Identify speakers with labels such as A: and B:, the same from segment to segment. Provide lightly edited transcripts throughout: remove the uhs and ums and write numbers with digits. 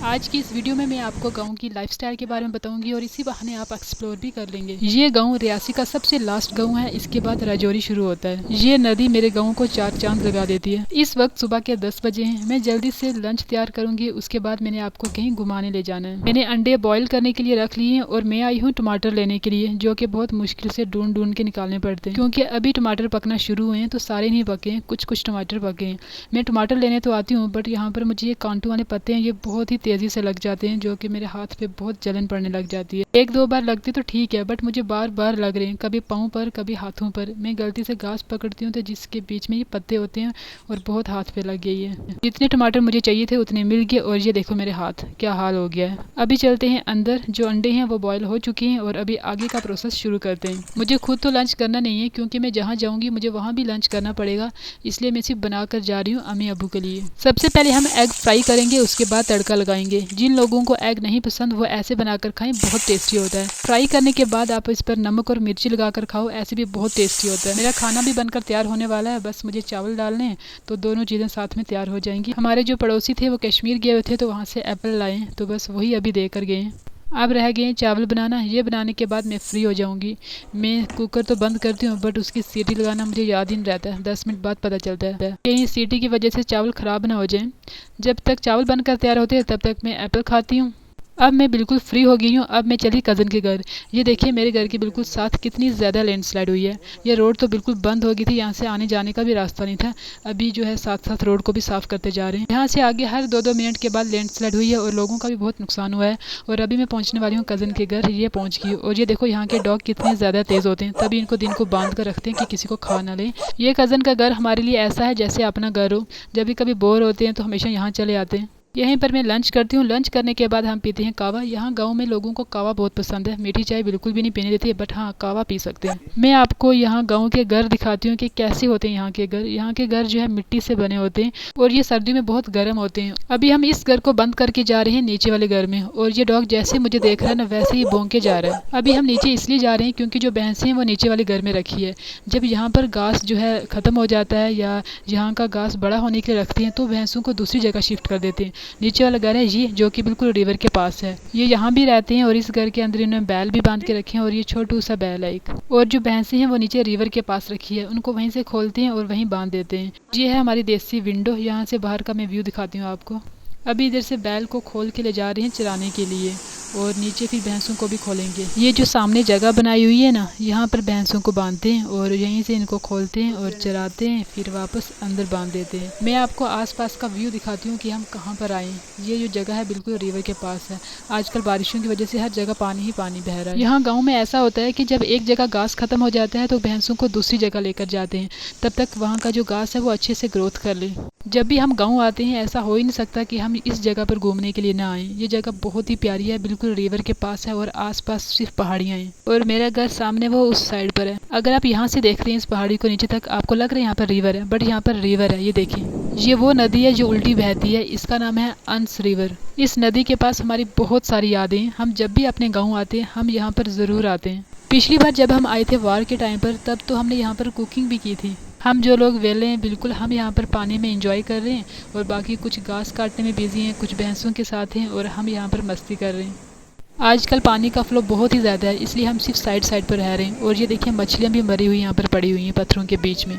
A: आज की इस वीडियो में मैं आपको गांव की लाइफस्टाइल के बारे में बताऊंगी और इसी बहाने आप एक्सप्लोर भी कर लेंगे। ये गांव रियासी का सबसे लास्ट गांव है, इसके बाद राजौरी शुरू होता है। ये नदी मेरे गांव को चार चांद लगा देती है। इस वक्त सुबह के 10 बजे हैं। मैं जल्दी से लंच तैयार करूंगी, उसके बाद मैंने आपको कहीं घुमाने ले जाना है। मैंने अंडे बॉयल करने के लिए रख लिए हैं और मैं आई हूँ टमाटर लेने के लिए, जो कि बहुत मुश्किल से ढूंढ ढूंढ के निकालने पड़ते हैं क्योंकि अभी टमाटर पकना शुरू हुए हैं, तो सारे नहीं पके हैं, कुछ कुछ टमाटर पके हैं। मैं टमाटर लेने तो आती हूँ, बट यहाँ पर मुझे ये कांटों वाले पत्ते हैं, ये बहुत ही तेजी से लग जाते हैं, जो कि मेरे हाथ पे बहुत जलन पड़ने लग जाती है। एक दो बार लगती तो ठीक है, बट मुझे बार बार लग रहे हैं, कभी पाँव पर कभी हाथों पर। मैं गलती से घास पकड़ती हूँ तो जिसके बीच में ये पत्ते होते हैं और बहुत हाथ पे लग गई है। जितने टमाटर मुझे चाहिए थे उतने मिल गए और ये देखो मेरे हाथ क्या हाल हो गया है। अभी चलते हैं अंदर। जो अंडे हैं वो बॉयल हो चुके हैं और अभी आगे का प्रोसेस शुरू करते हैं। मुझे खुद तो लंच करना नहीं है क्योंकि मैं जहाँ जाऊँगी मुझे वहाँ भी लंच करना पड़ेगा, इसलिए मैं सिर्फ बनाकर जा रही हूँ अम्मी अबू के लिए। सबसे पहले हम एग फ्राई करेंगे, उसके बाद तड़का लगाएंगे। जिन लोगों को एग नहीं पसंद वो ऐसे बनाकर खाएं, बहुत टेस्टी होता है। फ्राई करने के बाद आप इस पर नमक और मिर्ची लगाकर खाओ, ऐसे भी बहुत टेस्टी होता है। मेरा खाना भी बनकर तैयार होने वाला है, बस मुझे चावल डालने हैं तो दोनों चीज़ें साथ में तैयार हो जाएंगी। हमारे जो पड़ोसी थे वो कश्मीर गए हुए थे तो वहाँ से एप्पल लाए, तो बस वही अभी देकर गए हैं। अब रह गए चावल बनाना। ये बनाने के बाद मैं फ्री हो जाऊंगी। मैं कुकर तो बंद करती हूँ, बट उसकी सीटी लगाना मुझे याद ही नहीं रहता है। 10 मिनट बाद पता चलता है, कहीं सीटी की वजह से चावल ख़राब ना हो जाए। जब तक चावल बनकर तैयार होते हैं तब तक मैं एप्पल खाती हूँ। अब मैं बिल्कुल फ्री हो गई हूँ। अब मैं चली कज़न के घर। ये देखिए मेरे घर के बिल्कुल साथ कितनी ज़्यादा लैंडस्लाइड हुई है। ये रोड तो बिल्कुल बंद हो गई थी, यहाँ से आने जाने का भी रास्ता नहीं था। अभी जो है साथ साथ रोड को भी साफ़ करते जा रहे हैं। यहाँ से आगे हर 2-2 मिनट के बाद लैंडस्लाइड हुई है और लोगों का भी बहुत नुकसान हुआ है। और अभी मैं पहुँचने वाली हूँ कज़न के घर। ये पहुँच गई और ये देखो यहाँ के डॉग कितने ज़्यादा तेज़ होते हैं, तभी इनको दिन को बांध कर रखते हैं कि किसी को खा ना लें। ये कज़न का घर हमारे लिए ऐसा है जैसे अपना घर हो। जब भी कभी बोर होते हैं तो हमेशा यहाँ चले आते हैं। यहीं पर मैं लंच करती हूँ। लंच करने के बाद हम पीते हैं कावा। यहाँ गांव में लोगों को कावा बहुत पसंद है। मीठी चाय बिल्कुल भी नहीं पीने देती है, बट हाँ कावा पी सकते हैं। मैं आपको यहाँ गांव के घर दिखाती हूँ कि कैसे होते हैं यहाँ के घर। यहाँ के घर जो है मिट्टी से बने होते हैं और ये सर्दियों में बहुत गर्म होते हैं। अभी हम इस घर को बंद करके जा रहे हैं नीचे वाले घर में, और ये डॉग जैसे मुझे देख रहा है ना वैसे ही भौंक के जा रहा है। अभी हम नीचे इसलिए जा रहे हैं क्योंकि जो भैंसें हैं वो नीचे वाले घर में रखी है। जब यहाँ पर घास जो है ख़त्म हो जाता है या यहाँ का घास बड़ा होने के लिए रखते हैं तो भैंसों को दूसरी जगह शिफ्ट कर देते हैं। नीचे वाला घर है ये, जो कि बिल्कुल रिवर के पास है। ये यहाँ भी रहते हैं और इस घर के अंदर इन्होंने बैल भी बांध के रखे हैं और ये छोटू सा बैल है एक। और जो भैंसें हैं वो नीचे रिवर के पास रखी है, उनको वहीं से खोलते हैं और वहीं बांध देते हैं। ये है हमारी देसी विंडो। यहाँ से बाहर का मैं व्यू दिखाती हूँ आपको। अभी इधर से बैल को खोल के ले जा रहे हैं चराने के लिए और नीचे फिर भैंसों को भी खोलेंगे। ये जो सामने जगह बनाई हुई है ना, यहाँ पर भैंसों को बांधते हैं और यहीं से इनको खोलते हैं और चराते हैं, फिर वापस अंदर बांध देते हैं। मैं आपको आसपास का व्यू दिखाती हूँ कि हम कहाँ पर आए। ये जो जगह है बिल्कुल रिवर के पास है। आजकल बारिशों की वजह से हर जगह पानी ही पानी बह रहा है। यहाँ गाँव में ऐसा होता है कि जब एक जगह घास खत्म हो जाता है तो भैंसों को दूसरी जगह लेकर जाते हैं, तब तक वहाँ का जो घास है वो अच्छे से ग्रोथ कर ले। जब भी हम गाँव आते हैं ऐसा हो ही नहीं सकता कि हम इस जगह पर घूमने के लिए ना आए। ये जगह बहुत ही प्यारी है, बिल्कुल रिवर के पास है और आसपास सिर्फ पहाड़ियाँ हैं और मेरा घर सामने वो उस साइड पर है। अगर आप यहाँ से देख रहे हैं इस पहाड़ी को नीचे तक, आपको लग रहा है यहाँ पर रिवर है, बट यहाँ पर रिवर है। ये देखिए ये वो नदी है जो उल्टी बहती है, इसका नाम है अंस रिवर। इस नदी के पास हमारी बहुत सारी यादें हैं। हम जब भी अपने गाँव आते हैं हम यहाँ पर ज़रूर आते हैं। पिछली बार जब हम आए थे वार के टाइम पर, तब तो हमने यहाँ पर कुकिंग भी की थी। हम जो लोग वेले हैं बिल्कुल हम यहाँ पर पानी में एंजॉय कर रहे हैं और बाकी कुछ घास काटने में बिजी हैं, कुछ भैंसों के साथ हैं और हम यहाँ पर मस्ती कर रहे हैं। आजकल पानी का फ्लो बहुत ही ज़्यादा है, इसलिए हम सिर्फ साइड साइड पर रह रहे हैं। और ये देखिए मछलियाँ भी मरी हुई यहाँ पर पड़ी हुई हैं पत्थरों के बीच में।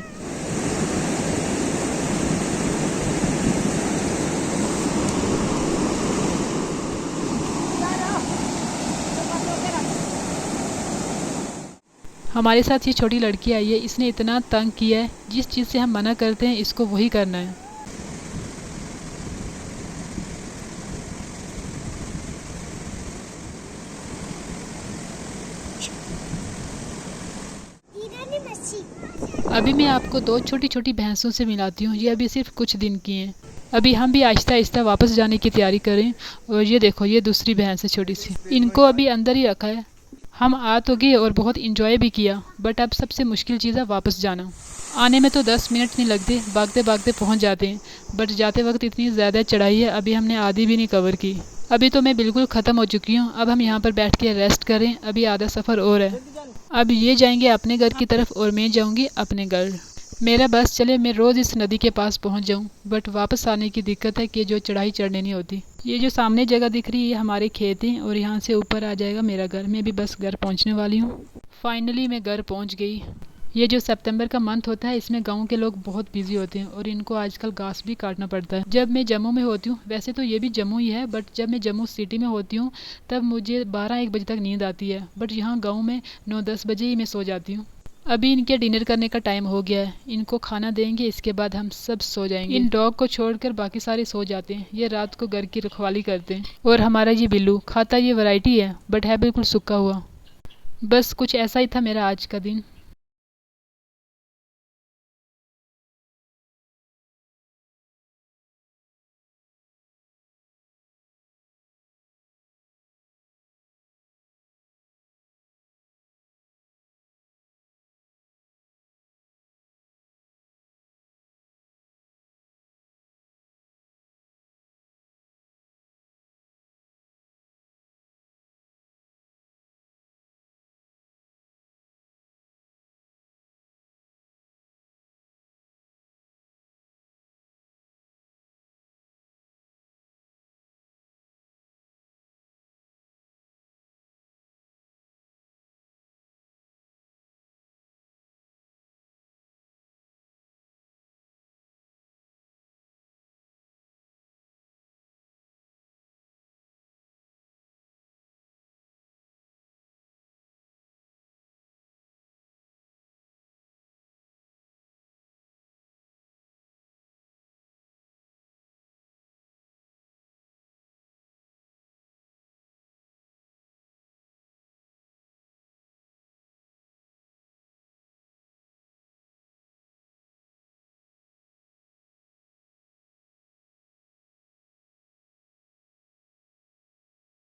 A: हमारे साथ ये छोटी लड़की आई है, इसने इतना तंग किया है, जिस चीज़ से हम मना करते हैं इसको वही करना है। अभी मैं आपको दो छोटी छोटी भैंसों से मिलाती हूँ। ये अभी सिर्फ कुछ दिन की हैं। अभी हम भी आहिस्ता आहिस्ता वापस जाने की तैयारी करें। और ये देखो ये दूसरी भैंस है छोटी सी, इनको अभी अंदर ही रखा है। हम आ तो गए और बहुत इंजॉय भी किया, बट अब सबसे मुश्किल चीज़ है वापस जाना। आने में तो 10 मिनट नहीं लगते, भागते भागते पहुंच जाते हैं, बट जाते वक्त इतनी ज़्यादा चढ़ाई है अभी हमने आधी भी नहीं कवर की। अभी तो मैं बिल्कुल ख़त्म हो चुकी हूँ। अब हम यहाँ पर बैठ के रेस्ट करें, अभी आधा सफ़र और है। अब ये जाएंगे अपने घर की तरफ और मैं जाऊँगी अपने घर। मेरा बस चले मैं रोज़ इस नदी के पास पहुंच जाऊं, बट वापस आने की दिक्कत है कि जो चढ़ाई चढ़नी नहीं होती। ये जो सामने जगह दिख रही है ये हमारे खेत हैं और यहाँ से ऊपर आ जाएगा मेरा घर। मैं भी बस घर पहुंचने वाली हूँ। फाइनली मैं घर पहुंच गई। ये जो सितंबर का मंथ होता है इसमें गांव के लोग बहुत बिजी होते हैं और इनको आजकल घास भी काटना पड़ता है। जब मैं जम्मू में होती हूँ, वैसे तो ये भी जम्मू ही है, बट जब मैं जम्मू सिटी में होती हूँ तब मुझे 12-1 बजे तक नींद आती है, बट यहाँ गाँव में 9-10 बजे ही मैं सो जाती हूँ। अभी इनके डिनर करने का टाइम हो गया है, इनको खाना देंगे, इसके बाद हम सब सो जाएंगे। इन डॉग को छोड़कर बाकी सारे सो जाते हैं, ये रात को घर की रखवाली करते हैं। और हमारा ये बिल्लू खाता ये वैरायटी है बट है बिल्कुल सूखा हुआ। बस कुछ ऐसा ही था मेरा आज का दिन।